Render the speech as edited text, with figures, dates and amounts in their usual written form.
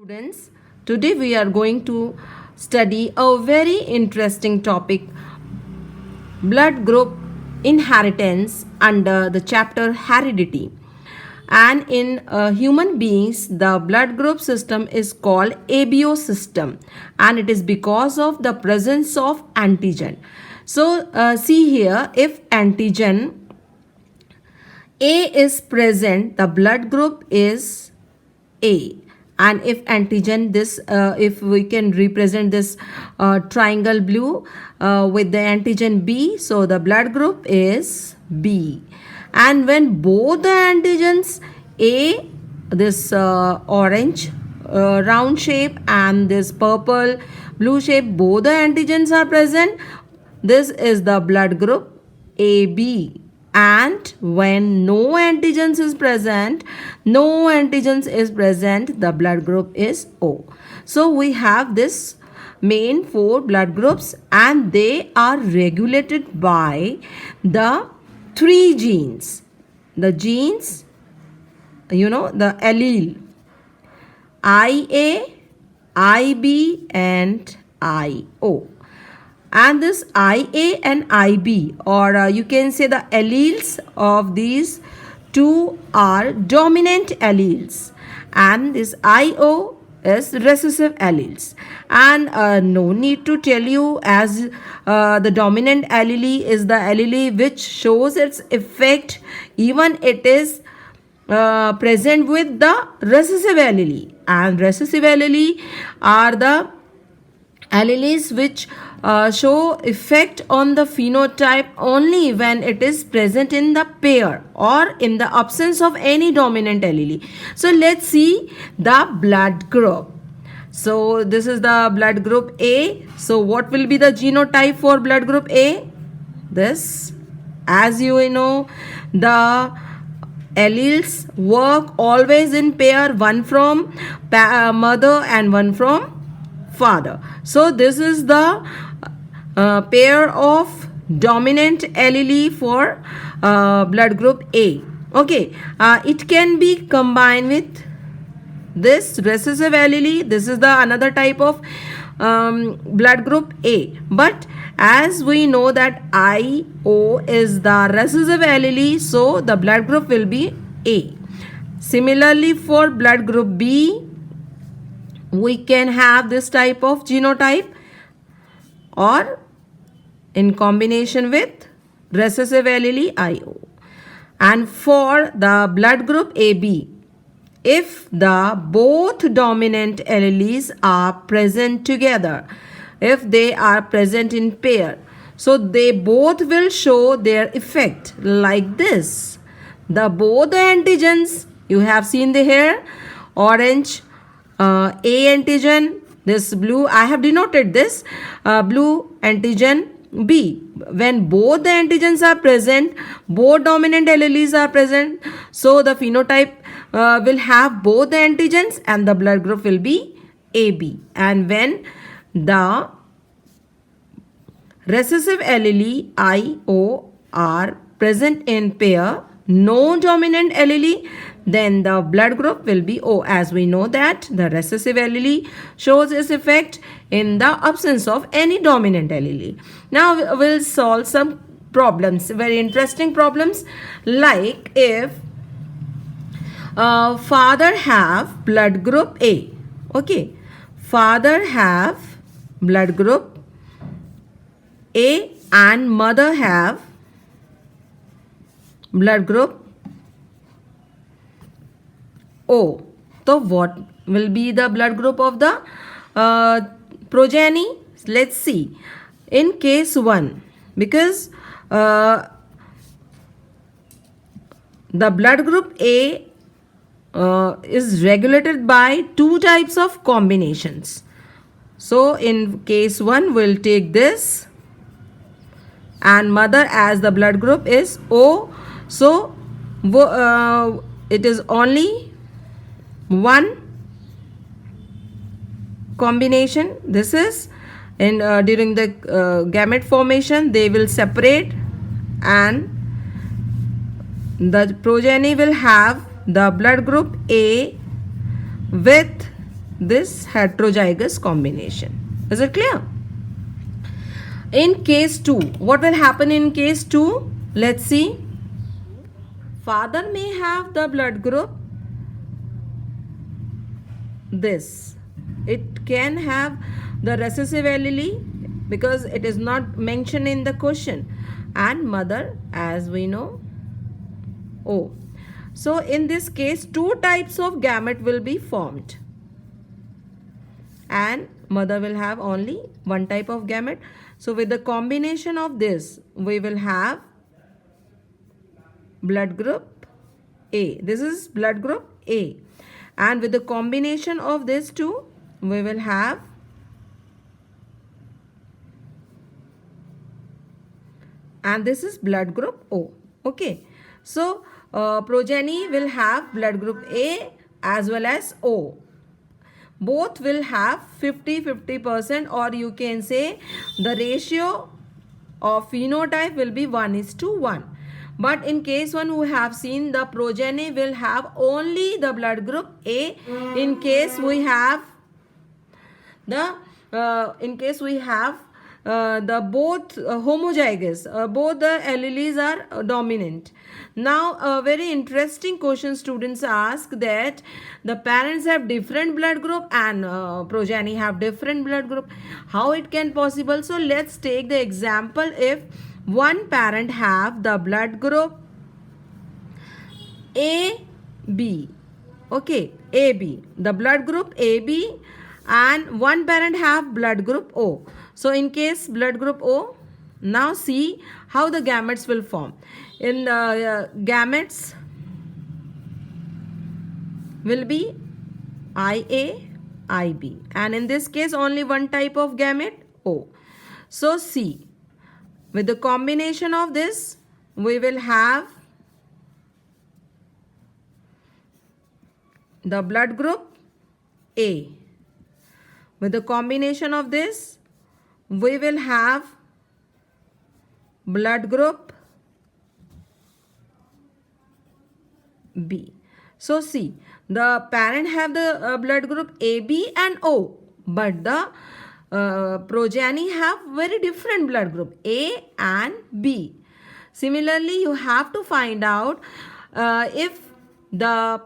Students, today we are going to study a very interesting topic, blood group inheritance under the chapter heredity. And in human beings, the blood group system is called ABO system, and it is because of the presence of antigen. So, see here, if antigen A is present, the blood group is A. And if antigen this, if we can represent this triangle blue with the antigen B, so the blood group is B. And when both the antigens A, this orange round shape, and this purple blue shape, both the antigens are present, this is the blood group AB. And when no antigens is present, the blood group is O. So we have this main four blood groups, and they are regulated by the three genes. The genes, the allele IA, IB, and IO. And this IA and IB, or you can say the alleles of these two are dominant alleles, and this IO is recessive alleles. And no need to tell you, as the dominant allele is the allele which shows its effect even it is present with the recessive allele, and recessive allele are the alleles which show effect on the phenotype only when it is present in the pair or in the absence of any dominant allele. So let's see the blood group. So this is the blood group A. So what will be the genotype for blood group A? This, as you know, the alleles work always in pair, one from mother and one from father. So this is the pair of dominant allele for blood group A. Okay, it can be combined with this recessive allele. This is the another type of blood group A. But as we know that IO is the recessive allele, so the blood group will be A. Similarly, for blood group B, we can have this type of genotype, or in combination with recessive allele IO. And for the blood group AB, if the both dominant alleles are present together, if they are present in pair, so they both will show their effect like this. The both the antigens, you have seen the here, orange A antigen, this blue, I have denoted this blue antigen B. When both the antigens are present, both dominant alleles are present, so the phenotype will have both the antigens and the blood group will be AB. And when the recessive allele IO are present in pair, no dominant allele, then the blood group will be O, as we know that the recessive allele shows its effect in the absence of any dominant allele. Now we'll solve some problems, very interesting problems, like if father have blood group A. Okay, father have blood group A and mother have blood group O. So what will be the blood group of the progeny? Let's see. In case 1, because the blood group A is regulated by two types of combinations. So in case 1, we'll take this, and mother as the blood group is O. So it is only one combination. This is in during the gamete formation, they will separate, and the progeny will have the blood group A with this heterozygous combination. Is it clear? In case 2, what will happen in case 2? Let's see. Father may have the blood group this. It can have the recessive allele because it is not mentioned in the question, and mother, as we know, O. So in this case, two types of gamete will be formed, and mother will have only one type of gamete. So with the combination of this, we will have blood group A. This is blood group A. And with the combination of these two, we will have and this is blood group O. Okay. So progeny will have blood group A as well as O. Both will have 50-50%, or you can say the ratio of phenotype will be 1:1. But in case 1, we have seen the progeny will have only the blood group A. In case we have the both homozygous, both the alleles are dominant. Now a very interesting question students ask, that the parents have different blood group and progeny have different blood group. How it can possible? So let's take the example. If one parent have the blood group AB, okay, AB, the blood group AB, and one parent have blood group O. So in case blood group O, now see how the gametes will form. In the gametes will be IA, IB, and in this case only one type of gamete, O. So see, with the combination of this, we will have the blood group A. With the combination of this, we will have blood group B. So see, the parent have the blood group AB and O, but the progeny have very different blood group A and B. Similarly, you have to find out if the